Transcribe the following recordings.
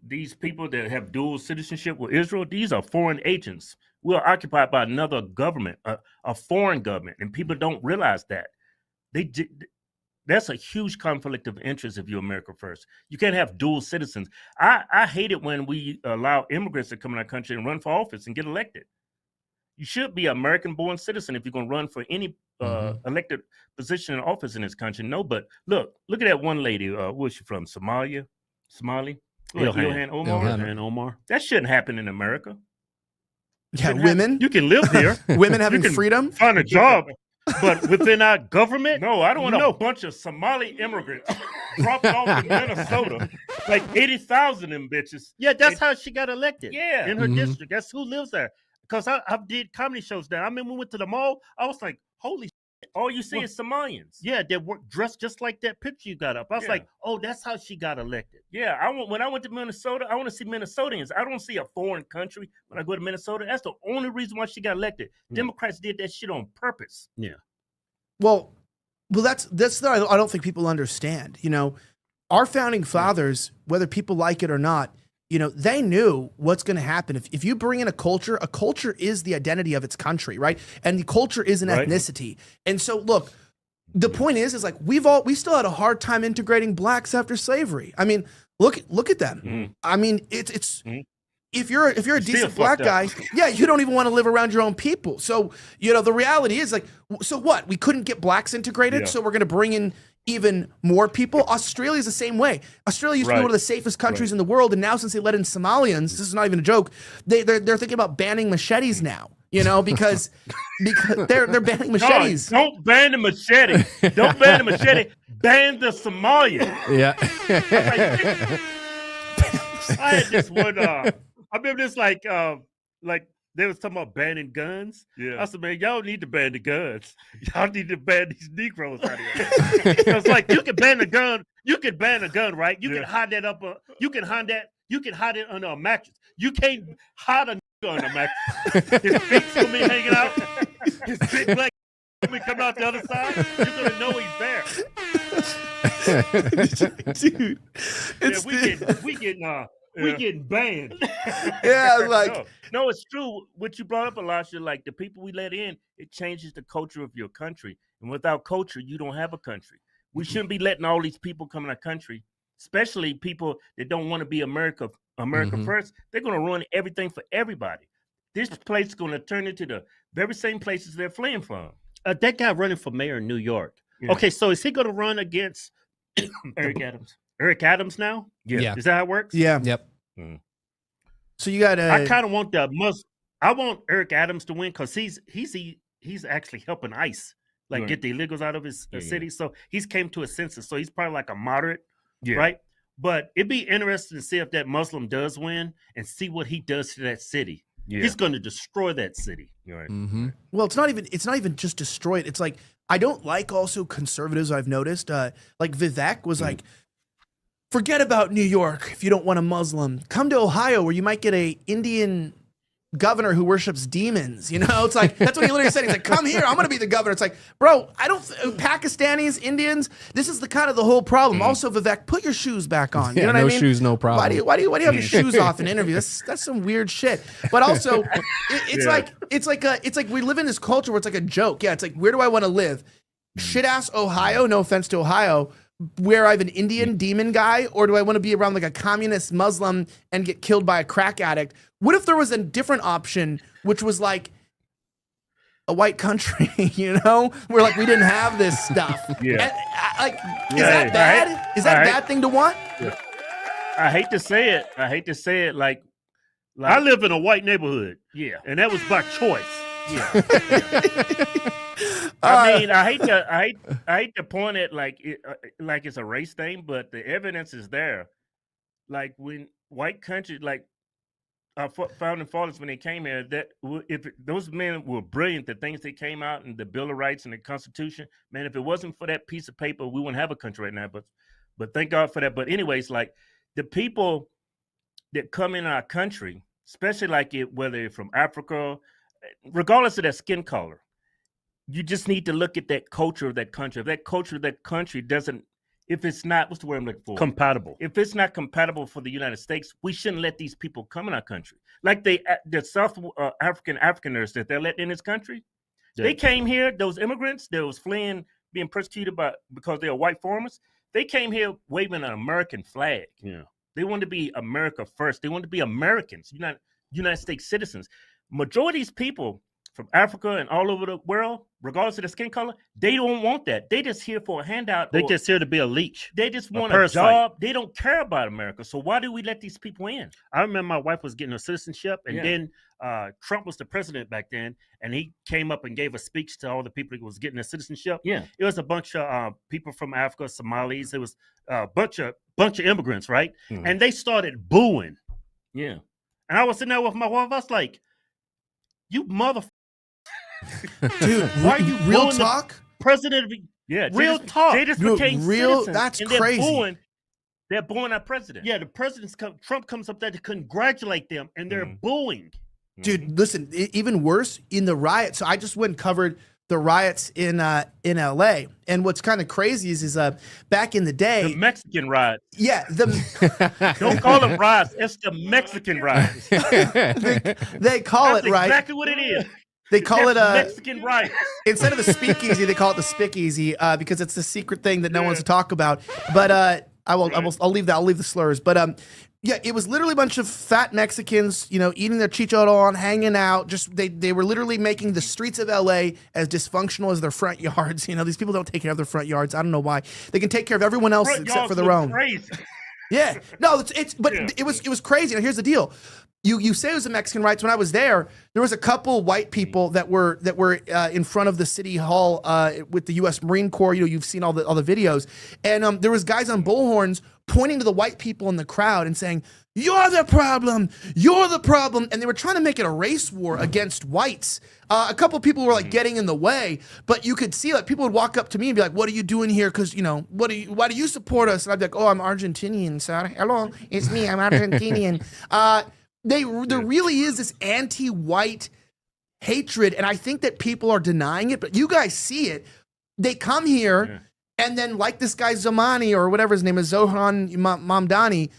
these people that have dual citizenship with Israel, these are foreign agents. We're occupied by another government, a foreign government, and people don't realize that. That's a huge conflict of interest if you're America first. You can't have dual citizens. I hate it when we allow immigrants to come in our country and run for office and get elected. You should be an American-born citizen if you're going to run for any elected position in office in this country. No, but look at that one lady. Where's she from? Somali? Ilhan Omar. That shouldn't happen in America. Yeah, women. You can live here. Women having freedom. Find a job. But within our government, no, I don't want a bunch of Somali immigrants dropped off in Minnesota, like 80,000 of them bitches. Yeah, that's how she got elected. Yeah, in her district. That's who lives there. Because I did comedy shows there. I remember we went to the mall. I was like, holy shit. All you see is Somalians. Yeah, they were dressed just like that picture you got up. I was like, oh, that's how she got elected. Yeah, when I went to Minnesota, I want to see Minnesotans. I don't see a foreign country when I go to Minnesota. That's the only reason why she got elected. Democrats did that shit on purpose. Yeah. Well, that's I don't think people understand. You know, our founding fathers, whether people like it or not, you know, they knew what's going to happen. If you bring in a culture is the identity of its country, right? And the culture is an ethnicity. And so, look, the point is like we still had a hard time integrating blacks after slavery. I mean, look at them. I mean, it's if you're a decent black guy, yeah, you don't even want to live around your own people. So, you know, the reality is like, so what? We couldn't get blacks integrated, so we're going to bring in even more people. Australia is the same way. Australia used to be one of the safest countries in the world, and now since they let in Somalians, this is not even a joke. They're thinking about banning machetes now. You know, because they're banning machetes. No, don't ban the machete. Don't ban the machete. Ban the Somalian. Yeah. I had this one. I remember this like they was talking about banning guns. Yeah. I said, man, y'all need to ban the guns. Y'all need to ban these Negroes out here. Because like you can ban a gun, right? You can hide that up. You can hide it under a mattress. You can't hide a nigga under a mattress. His feet's gonna be hanging out. His big black gonna be coming out the other side. You're gonna know he's there. Dude, we getting banned. Yeah, like no, it's true. What you brought up, Elisha, like the people we let in, it changes the culture of your country. And without culture, you don't have a country. We shouldn't be letting all these people come in our country, especially people that don't want to be America first. They're going to ruin everything for everybody. This place is going to turn into the very same places they're fleeing from. That guy running for mayor in New York. Yeah. Okay, so is he going to run against Eric Adams? Eric Adams now? Yeah. Is that how it works? Yeah. Yep. So you got I kind of want I want Eric Adams to win because he's actually helping ICE get the illegals out of his city. So he's came to a census. So he's probably like a moderate, right? But it'd be interesting to see if that Muslim does win and see what he does to that city. Yeah. He's going to destroy that city. Right. Well, it's not even just destroy it. It's like I don't like also conservatives. I've noticed like Vivek was like, forget about New York if you don't want a Muslim. Come to Ohio where you might get a Indian governor who worships demons. You know, it's like that's what he literally said. He's like, come here, I'm gonna be the governor. It's like, bro, Pakistanis, Indians, this is the whole problem. Also, Vivek, put your shoes back on. You know what I mean? Shoes, no problem. Why do you have your shoes off in interviews? That's some weird shit. But also, it's like we live in this culture where it's like a joke. Yeah, it's like, where do I want to live? Shit ass Ohio, no offense to Ohio, where I have an Indian demon guy, or do I want to be around like a communist Muslim and get killed by a crack addict? What if there was a different option, which was like a white country, you know, where like we didn't have this stuff? Yeah. Is that bad? Is that a bad thing to want? Yeah. I hate to say it. Like I live in a white neighborhood. Yeah. And that was by choice. Yeah. I mean, I hate to point it like it's a race thing, but the evidence is there. Like when white countries, like our founding fathers, when they came here, that if those men were brilliant, the things they came out in the Bill of Rights and the Constitution, man, if it wasn't for that piece of paper, we wouldn't have a country right now. But thank God for that. But anyways, like the people that come in our country, especially like whether they're from Africa, regardless of their skin color, you just need to look at that culture of that country. If that culture of that country doesn't if it's not, what's the word I'm looking for? Compatible. If it's not compatible for the United States, we shouldn't let these people come in our country. Like the South Africaners that they're letting in this country. Yeah. They came here, those immigrants that was fleeing, being persecuted because they are white farmers. They came here waving an American flag. Yeah. They wanted to be America first. They wanted to be Americans, United States citizens. Majority of these people from Africa and all over the world, regardless of their skin color, they don't want that. They just here for a handout. They just here to be a leech. They just want a job. They don't care about America. So why do we let these people in? I remember my wife was getting her citizenship, and then Trump was the president back then, and he came up and gave a speech to all the people who was getting their citizenship. Yeah, it was a bunch of people from Africa, Somalis. It was a bunch of immigrants, right? Mm-hmm. And they started booing. Yeah, and I was sitting there with my wife. I was like, "You motherfucker." Dude, why are you real talk? President of real talk. They just became real. Citizens, that's and crazy. They're booing our president. Yeah, the president's Trump comes up there to congratulate them, and they're booing. Dude, listen. Even worse in the riots. So I just went and covered the riots in LA, and what's kind of crazy is back in the day, the Mexican riots. Yeah, don't call them riots. It's the Mexican riots. they call That's it right. Exactly what it is. They call it Mexican rights. Instead of the speakeasy, they call it the speakeasy because it's the secret thing that no one's to talk about. But I'll leave that. I'll leave the slurs. But yeah, it was literally a bunch of fat Mexicans, eating their chicharron, hanging out. Just they were literally making the streets of LA as dysfunctional as their front yards. These people don't take care of their front yards. I don't know why. They can take care of everyone else except for their own. Crazy. Yeah, no, it was crazy. Now here's the deal. You say it was the Mexican riots. When I was there was a couple white people that were in front of the city hall with the U.S. Marine Corps. You've seen all the videos, and there was guys on bullhorns pointing to the white people in the crowd and saying, "You're the problem. You're the problem." And they were trying to make it a race war against whites. A couple people were getting in the way, but you could see people would walk up to me and be like, "What are you doing here? Because why do you support us?" And I'd be like, "Oh, I'm Argentinian, sir. Hello, it's me. I'm Argentinian." There really is this anti-white hatred, and I think that people are denying it, but you guys see it. They come here, and then like this guy Zamani, or whatever his name is, Zohan Mamdani,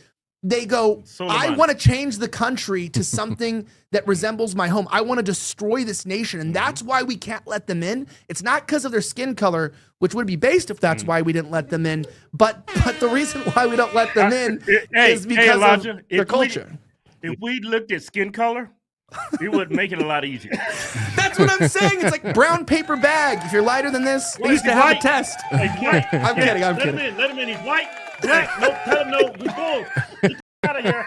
they go, I want to change the country to something that resembles my home. I want to destroy this nation, and that's why we can't let them in. It's not because of their skin color, which would be based if that's why we didn't let them in, but the reason why we don't let them in is because of their culture. If we looked at skin color, it would make it a lot easier. That's what I'm saying. It's like brown paper bag. If you're lighter than this, they used to have a test. I'm kidding. Let him in. He's white. No, tell him no. We're full. Get out of here.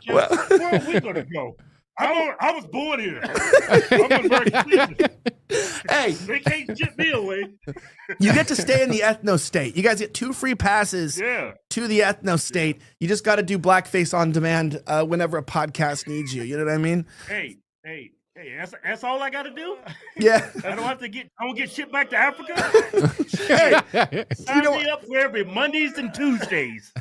Where are we going to go? I was born here. I'm American citizen. Hey, they can't ship me away. You get to stay in the ethno state. You guys get 2 free passes to the ethno state. You just got to do blackface on demand whenever a podcast needs you. You know what I mean? Hey, that's all I got to do? Yeah. I don't get shipped back to Africa? Sign me up for every Mondays and Tuesdays.